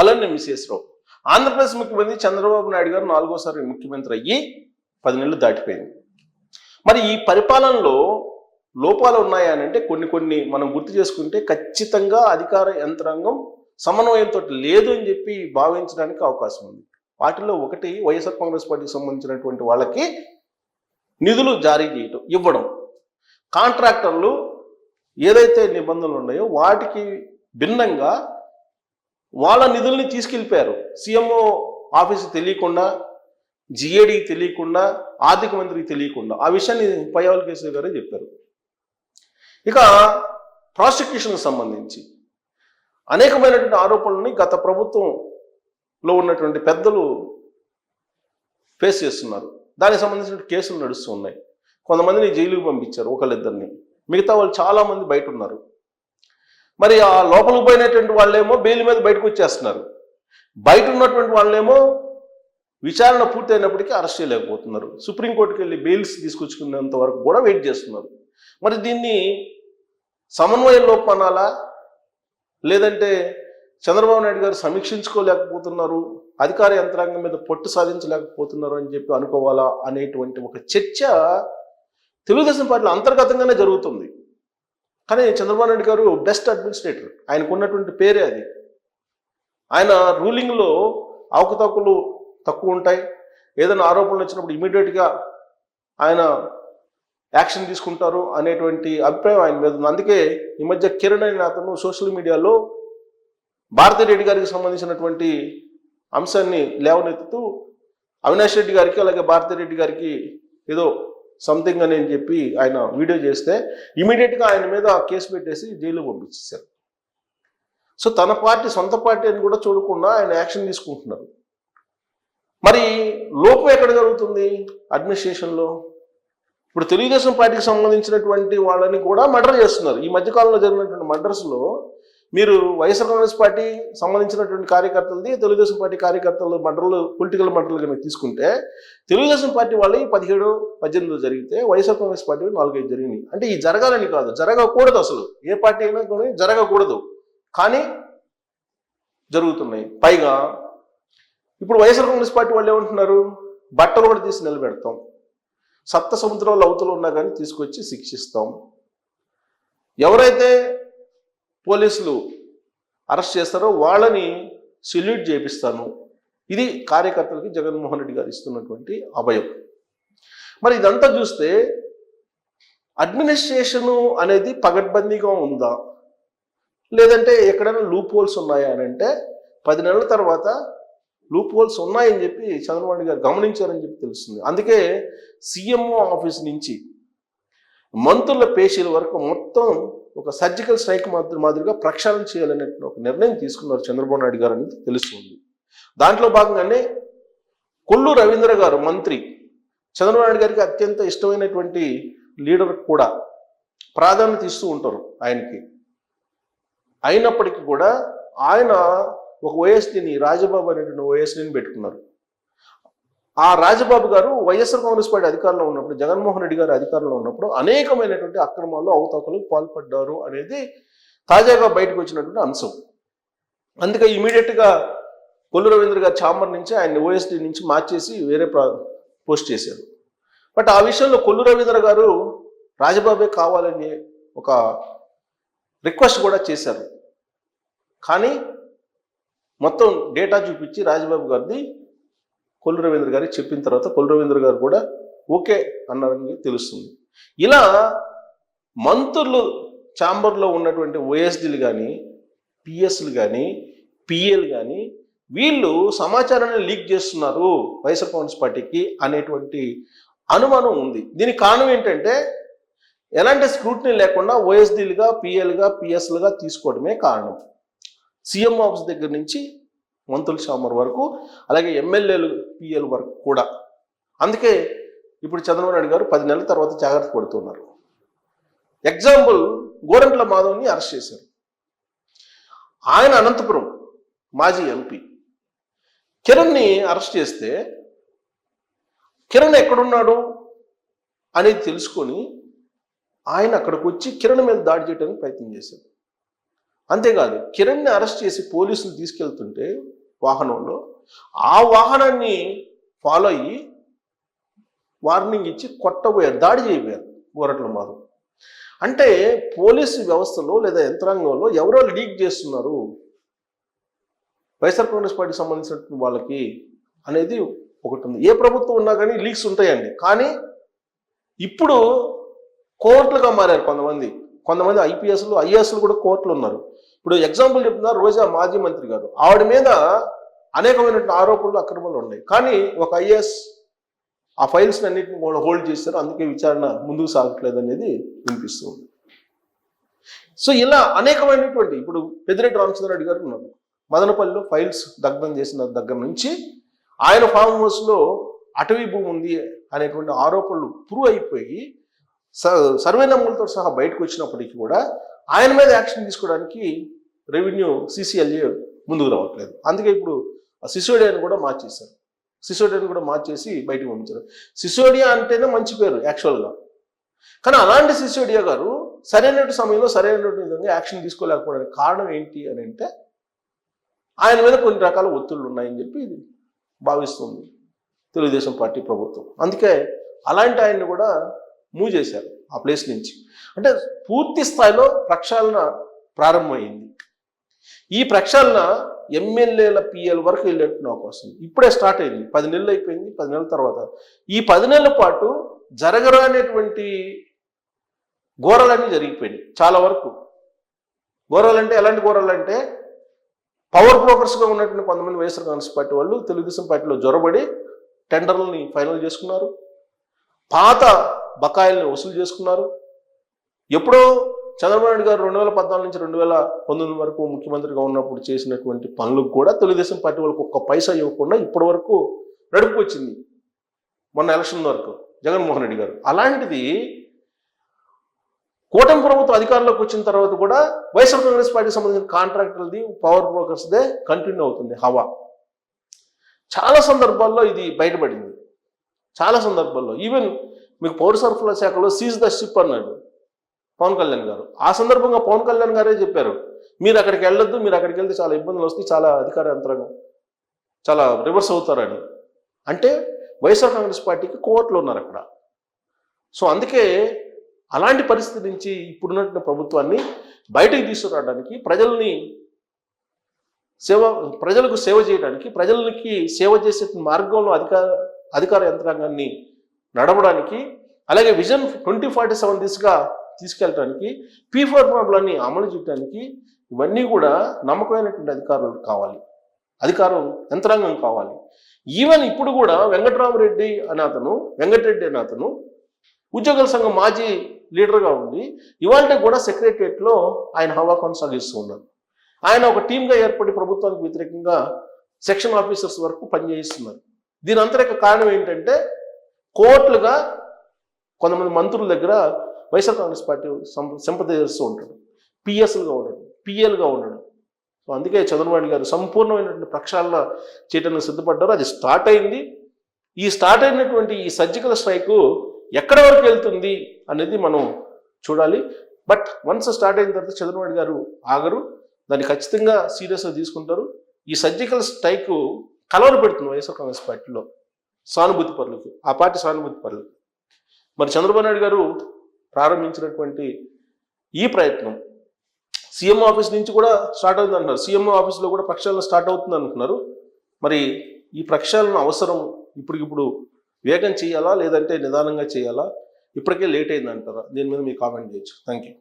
Hello Mrs రావు. ఆంధ్రప్రదేశ్ ముఖ్యమంత్రి చంద్రబాబు నాయుడు గారు 4వ ముఖ్యమంత్రి అయ్యి 10 నెలలు దాటిపోయింది. మరి ఈ పరిపాలనలో లోపాలు ఉన్నాయా అని అంటే కొన్ని మనం గుర్తు చేసుకుంటే ఖచ్చితంగా అధికార యంత్రాంగం సమన్వయంతో లేదు అని చెప్పి భావించడానికి అవకాశం ఉంది. వాటిలో ఒకటి వైఎస్ఆర్ కాంగ్రెస్ పార్టీకి సంబంధించినటువంటి వాళ్ళకి నిధులు జారీ చేయటం, ఇవ్వడం, కాంట్రాక్టర్లు ఏదైతే నిబంధనలు ఉన్నాయో వాటికి భిన్నంగా వాళ్ళ నిధుల్ని తీసుకెళ్ళిపోయారు. సీఎంఓ ఆఫీసు తెలియకుండా, జిఏడికి తెలియకుండా, ఆర్థిక మంత్రికి తెలియకుండా. ఆ విషయాన్ని పయ్యావుల కేశవ్ గారే చెప్పారు. ఇక ప్రాసిక్యూషన్కి సంబంధించి అనేకమైనటువంటి ఆరోపణలని గత ప్రభుత్వంలో ఉన్నటువంటి పెద్దలు ఫేస్ చేస్తున్నారు. దానికి సంబంధించిన కేసులు నడుస్తూ ఉన్నాయి. కొంతమందిని జైలుకి పంపించారు, ఒకళ్ళిద్దరిని. మిగతా వాళ్ళు చాలామంది బయట ఉన్నారు. మరి ఆ లోపలికి పోయినటువంటి వాళ్ళేమో బెయిల్ మీద బయటకు వచ్చేస్తున్నారు. బయట ఉన్నటువంటి వాళ్ళేమో విచారణ పూర్తి అయినప్పటికీ అరెస్ట్ చేయలేకపోతున్నారు. సుప్రీంకోర్టుకి వెళ్ళి బెయిల్స్ తీసుకొచ్చుకునేంత వరకు కూడా వెయిట్ చేస్తున్నారు. మరి దీన్ని సమన్వయ లోపం అనాలా, లేదంటే చంద్రబాబు నాయుడు గారు సమీక్షించుకోలేకపోతున్నారు, అధికార యంత్రాంగం మీద పట్టు సాధించలేకపోతున్నారు అని చెప్పి అనుకోవాలా అనేటువంటి ఒక చర్చ తెలుగుదేశం పార్టీలో అంతర్గతంగానే జరుగుతుంది. కానీ చంద్రబాబు నాయుడు గారు బెస్ట్ అడ్మినిస్ట్రేటర్, ఆయనకు ఉన్నటువంటి పేరే అది. ఆయన రూలింగ్లో అవకతవకలు తక్కువ ఉంటాయి. ఏదైనా ఆరోపణలు వచ్చినప్పుడు ఇమీడియట్గా ఆయన యాక్షన్ తీసుకుంటారు అనేటువంటి అభిప్రాయం ఆయన మీద ఉంది. అందుకే ఈ మధ్య కిరణ్ అనే అతను సోషల్ మీడియాలో భారతిరెడ్డి గారికి సంబంధించినటువంటి అంశాన్ని లేవనెత్తుతూ అవినాష్ రెడ్డి గారికి అలాగే భారతిరెడ్డి గారికి ఏదో సంథింగ్ అని చెప్పి ఆయన వీడియో చేస్తే ఇమీడియట్గా ఆయన మీద కేసు పెట్టేసి జైలు పంపించేశారు. సో తన పార్టీ, సొంత పార్టీ అని కూడా చూడకుండా ఆయన యాక్షన్ తీసుకుంటున్నారు. మరి లోపం ఎక్కడ జరుగుతుంది అడ్మినిస్ట్రేషన్లో? ఇప్పుడు తెలుగుదేశం పార్టీకి సంబంధించినటువంటి వాళ్ళని కూడా మర్డర్ చేస్తున్నారు. ఈ మధ్యకాలంలో జరిగినటువంటి మర్డర్స్లో మీరు వైఎస్ఆర్ కాంగ్రెస్ పార్టీ సంబంధించినటువంటి కార్యకర్తలది, తెలుగుదేశం పార్టీ కార్యకర్తల మర్డర్లు, పొలిటికల్ మర్డర్లు కనుక తీసుకుంటే తెలుగుదేశం పార్టీ వాళ్ళవి 17-18 జరిగితే వైఎస్ఆర్ కాంగ్రెస్ పార్టీ 4-5 జరిగినాయి. అంటే ఈ జరగాలని కాదు, జరగకూడదు. అసలు ఏ పార్టీ అయినా కానీ జరగకూడదు, కానీ జరుగుతున్నాయి. పైగా ఇప్పుడు వైఎస్ఆర్ కాంగ్రెస్ పార్టీ వాళ్ళు ఏమంటున్నారు, బట్టలు కూడా తీసి నిలబెడతాం, సప్త సముద్రాల అవతలు ఉన్నా కానీ తీసుకొచ్చి శిక్షిస్తాం, ఎవరైతే పోలీసులు అరెస్ట్ చేస్తారో వాళ్ళని సెల్యూట్ చేపిస్తాను. ఇది కార్యకర్తలకి జగన్మోహన్ రెడ్డి గారు ఇస్తున్నటువంటి అభయం. మరి ఇదంతా చూస్తే అడ్మినిస్ట్రేషను అనేది పగడ్బందీగా ఉందా, లేదంటే ఎక్కడైనా లూప్ హోల్స్ ఉన్నాయా అని అంటే 10 నెలల తర్వాత లూప్ హోల్స్ ఉన్నాయని చెప్పి చంద్రబాబు నాయుడు గారు గమనించారని చెప్పి తెలుస్తుంది. అందుకే సీఎంఓ ఆఫీస్ నుంచి మంత్రుల పేషీల వరకు మొత్తం ఒక సర్జికల్ స్ట్రైక్ మాదిరిగా ప్రక్షాళన చేయాలనే ఒక నిర్ణయం తీసుకున్నారు చంద్రబాబు నాయుడు గారు అనేది తెలుస్తుంది. దాంట్లో భాగంగానే కొల్లు రవీంద్ర గారు మంత్రి, చంద్రబాబు నాయుడు గారికి అత్యంత ఇష్టమైనటువంటి లీడర్ కూడా ప్రాధాన్యత ఇస్తూ ఉంటారు ఆయనకి. అయినప్పటికీ కూడా ఆయన ఒక ఓఎస్డీని, రాజబాబు అనేటువంటి ఓఎస్డీని పెట్టుకున్నారు. ఆ రాజబాబు గారు వైఎస్ఆర్ కాంగ్రెస్ పార్టీ అధికారంలో ఉన్నప్పుడు, జగన్మోహన్ రెడ్డి గారు అధికారంలో ఉన్నప్పుడు అనేకమైనటువంటి అక్రమాలు, అవకతవకలకు పాల్పడ్డారు అనేది తాజాగా బయటకు వచ్చినటువంటి అంశం. అందుకే ఇమీడియట్గా కొల్లు రవీంద్ర గారి ఛాంబర్ నుంచి ఆయన ఓఎస్డీ నుంచి మార్చేసి వేరే పోస్ట్ చేశారు. బట్ ఆ విషయంలో కొల్లు రవీంద్ర గారు రాజబాబే కావాలని ఒక రిక్వెస్ట్ కూడా చేశారు. కానీ మొత్తం డేటా చూపించి రాజబాబు గారిది కొల్లు రవీంద్ర గారికి చెప్పిన తర్వాత కొల్లు రవీంద్ర గారు కూడా ఓకే అన్నారని తెలుస్తుంది. ఇలా మంత్రులు ఛాంబర్లో ఉన్నటువంటి ఓఎస్డీలు కానీ, పిఎస్లు కానీ, పిఏలు కానీ వీళ్ళు సమాచారాన్ని లీక్ చేస్తున్నారు వైఎస్ఆర్ కాంగ్రెస్ పార్టీకి అనేటువంటి అనుమానం ఉంది. దీనికి కారణం ఏంటంటే ఎలాంటి స్క్రూటినీ లేకుండా ఓఎస్డీలుగా, పిఏలుగా, పిఎస్లుగా తీసుకోవడమే కారణం. సీఎం ఆఫీస్ దగ్గర నుంచి మంత్రుల ఛాంబర్ వరకు, అలాగే ఎమ్మెల్యేలు, పిఎల్ వరకు కూడా. అందుకే ఇప్పుడు చంద్రబాబు నాయుడు గారు 10 నెలల తర్వాత జాగ్రత్త పడుతున్నారు. ఎగ్జాంపుల్, గోరంట్ల మాధవ్ని అరెస్ట్ చేశారు. ఆయన అనంతపురం మాజీ ఎంపీ. కిరణ్ని అరెస్ట్ చేస్తే కిరణ్ ఎక్కడున్నాడు అనేది తెలుసుకొని ఆయన అక్కడికి వచ్చి కిరణ్ మీద దాడి చేయడానికి ప్రయత్నం చేశారు. అంతేకాదు కిరణ్ని అరెస్ట్ చేసి పోలీసులు తీసుకెళ్తుంటే వాహనంలో ఆ వాహనాన్ని ఫాలో అయ్యి వార్నింగ్ ఇచ్చి కొట్టబోయారు, దాడి చేయబోయారు గోరట్ల మారు. అంటే పోలీసు వ్యవస్థలో లేదా యంత్రాంగంలో ఎవరో లీక్ చేస్తున్నారు వైఎస్ఆర్ కాంగ్రెస్ పార్టీకి సంబంధించిన వాళ్ళకి అనేది ఒకటి ఉంది. ఏ ప్రభుత్వం ఉన్నా కానీ లీక్స్ ఉంటాయండి. కానీ ఇప్పుడు కోర్టులుగా మారారు కొంతమంది ఐఏఎస్లు కూడా కోర్టులు ఉన్నారు. ఇప్పుడు ఎగ్జాంపుల్ చెప్తున్నారు రోజా మాజీ మంత్రి గారు, ఆవిడ మీద అనేకమైనటువంటి ఆరోపణలు అక్రమాలు ఉన్నాయి. కానీ ఒక ఐఏఎస్ ఆ ఫైల్స్ అన్నింటిని కూడా హోల్డ్ చేశారు, అందుకే విచారణ ముందుకు సాగట్లేదు అనేది వినిపిస్తుంది. సో ఇలా అనేకమైనటువంటి ఇప్పుడు పెద్దిరెడ్డి రామచంద్రారెడ్డి గారు ఉన్నారు, మదనపల్లిలో ఫైల్స్ దగ్ధం చేసిన దగ్గర నుంచి ఆయన ఫామ్ హౌస్లో అటవీ భూమి ఉంది అనేటువంటి ఆరోపణలు ప్రూవ్ అయిపోయి సర్వే నెంబర్లతో సహా బయటకు వచ్చినప్పటికీ కూడా ఆయన మీద యాక్షన్ తీసుకోవడానికి రెవెన్యూ CCLA ముందుకు రావట్లేదు. అందుకే ఇప్పుడు సిసోడియాని కూడా మార్చేశారు. సిసోడియాని కూడా మార్చేసి బయటకు పంపించారు. సిసోడియా అంటేనే మంచి పేరు యాక్చువల్గా, కానీ అలాంటి సిసోడియా గారు సరైన సమయంలో సరైనటువంటి విధంగా యాక్షన్ తీసుకోలేకపోవడానికి కారణం ఏంటి అని అంటే ఆయన మీద కొన్ని రకాల ఒత్తిళ్లు ఉన్నాయని చెప్పి భావిస్తుంది తెలుగుదేశం పార్టీ ప్రభుత్వం. అందుకే అలాంటి ఆయన్ని కూడా మూవ్ చేశారు ఆ ప్లేస్ నుంచి. అంటే పూర్తి స్థాయిలో ప్రక్షాళన ప్రారంభమైంది. ఈ ప్రక్షాళన ఎమ్మెల్యేల PL వరకు వెళ్ళేట్టు అవకాశం ఇప్పుడే స్టార్ట్ అయింది. 10 నెలలు అయిపోయింది. 10 నెలల తర్వాత ఈ 10 నెలల పాటు జరగరానేటువంటి ఘోరాలన్నీ జరిగిపోయినాయి చాలా వరకు. ఘోరాలంటే ఎలాంటి ఘోరాలంటే పవర్ బ్రోకర్స్గా ఉన్నటువంటి కొంతమంది వైఎస్ఆర్ కాంగ్రెస్ పార్టీ వాళ్ళు తెలుగుదేశం పార్టీలో జొరబడి టెండర్లని ఫైనల్ చేసుకున్నారు, పాత బకాయిల్ని వసూలు చేసుకున్నారు. ఎప్పుడో చంద్రబాబు నాయుడు గారు 2014 నుంచి 2019 వరకు ముఖ్యమంత్రిగా ఉన్నప్పుడు చేసినటువంటి పనులకు కూడా తెలుగుదేశం పార్టీ వాళ్ళకి ఒక్క పైసా ఇవ్వకుండా ఇప్పటి వరకు నడుపుకొచ్చింది మొన్న ఎలక్షన్ వరకు జగన్మోహన్ రెడ్డి గారు. అలాంటిది కూటమి ప్రభుత్వం అధికారంలోకి వచ్చిన తర్వాత కూడా వైఎస్ఆర్ కాంగ్రెస్ పార్టీకి సంబంధించిన కాంట్రాక్టర్లది పవర్ బ్రోకర్స్దే కంటిన్యూ అవుతుంది హవా. చాలా సందర్భాల్లో ఇది బయటపడింది. చాలా సందర్భాల్లో ఈవెన్ మీకు పౌర సరఫరా శాఖలో సీజ్ ద షిప్ అన్నాడు పవన్ కళ్యాణ్ గారు. ఆ సందర్భంగా పవన్ కళ్యాణ్ గారే చెప్పారు, మీరు అక్కడికి వెళ్ళొద్దు, మీరు అక్కడికి వెళ్తే చాలా ఇబ్బందులు వస్తాయి, చాలా అధికార యంత్రాంగం చాలా రివర్స్ అవుతారని. అంటే వైఎస్ఆర్ కాంగ్రెస్ పార్టీకి కోర్టులు ఉన్నారు అక్కడ. సో అందుకే అలాంటి పరిస్థితి నుంచి ఇప్పుడున్నటువంటి ప్రభుత్వాన్ని బయటకు తీసుకురావడానికి, ప్రజలకు సేవ చేయడానికి, ప్రజలకి సేవ చేసే మార్గంలో అధికార యంత్రాంగాన్ని నడవడానికి, అలాగే విజన్ 2047 దిశగా తీసుకెళ్ళడానికి, P4 ప్రాబ్లాన్ని అమలు చేయడానికి ఇవన్నీ కూడా నమ్మకమైనటువంటి అధికారులు కావాలి, అధికారం యంత్రాంగం కావాలి. ఈవెన్ ఇప్పుడు కూడా వెంకటరెడ్డి అనే అతను ఉద్యోగుల సంఘం మాజీ లీడర్గా ఉండి ఇవాళ కూడా సెక్రటరియట్లో ఆయన హవా కొనసాగిస్తూ ఉన్నారు. ఆయన ఒక టీమ్గా ఏర్పడి ప్రభుత్వానికి వ్యతిరేకంగా సెక్షన్ ఆఫీసర్స్ వరకు పనిచేయిస్తున్నారు. దీని అంతరిక కారణం ఏంటంటే కోర్టులుగా కొంతమంది మంత్రుల దగ్గర వైఎస్ఆర్ కాంగ్రెస్ పార్టీ సింపథైజర్స్ ఉంటాడు, పిఎస్లుగా ఉన్నాడు, పిఎల్గా ఉన్నాడు. సో అందుకే చంద్రబాబు గారు సంపూర్ణమైనటువంటి ప్రక్షాళన చేయడానికి సిద్ధపడ్డారు. అది స్టార్ట్ అయింది. ఈ స్టార్ట్ అయినటువంటి ఈ సర్జికల్ స్ట్రైక్ ఎక్కడి వరకు వెళ్తుంది అనేది మనం చూడాలి. బట్ వన్స్ స్టార్ట్ అయిన తర్వాత చంద్రబాబు గారు ఆగరు, దాన్ని ఖచ్చితంగా సీరియస్గా తీసుకుంటారు. ఈ సర్జికల్ స్ట్రైక్ కలవర పెడుతుంది వైఎస్ఆర్ కాంగ్రెస్ పార్టీలో సానుభూతి పరులకు, ఆ పార్టీ సానుభూతి పరులకు. మరి చంద్రబాబు నాయుడు గారు ప్రారంభించినటువంటి ఈ ప్రయత్నం సీఎం ఆఫీస్ నుంచి కూడా స్టార్ట్ అవుతుంది అంటున్నారు. సీఎం ఆఫీస్లో కూడా ప్రక్షాళన స్టార్ట్ అవుతుంది అంటున్నారు. మరి ఈ ప్రక్షాళన అవసరం ఇప్పటికిప్పుడు వేగం చేయాలా లేదంటే నిదానంగా చేయాలా? ఇప్పటికే లేట్ అయింది అంటారా? దీని మీద మీ కామెంట్ చేయొచ్చు. Thank you.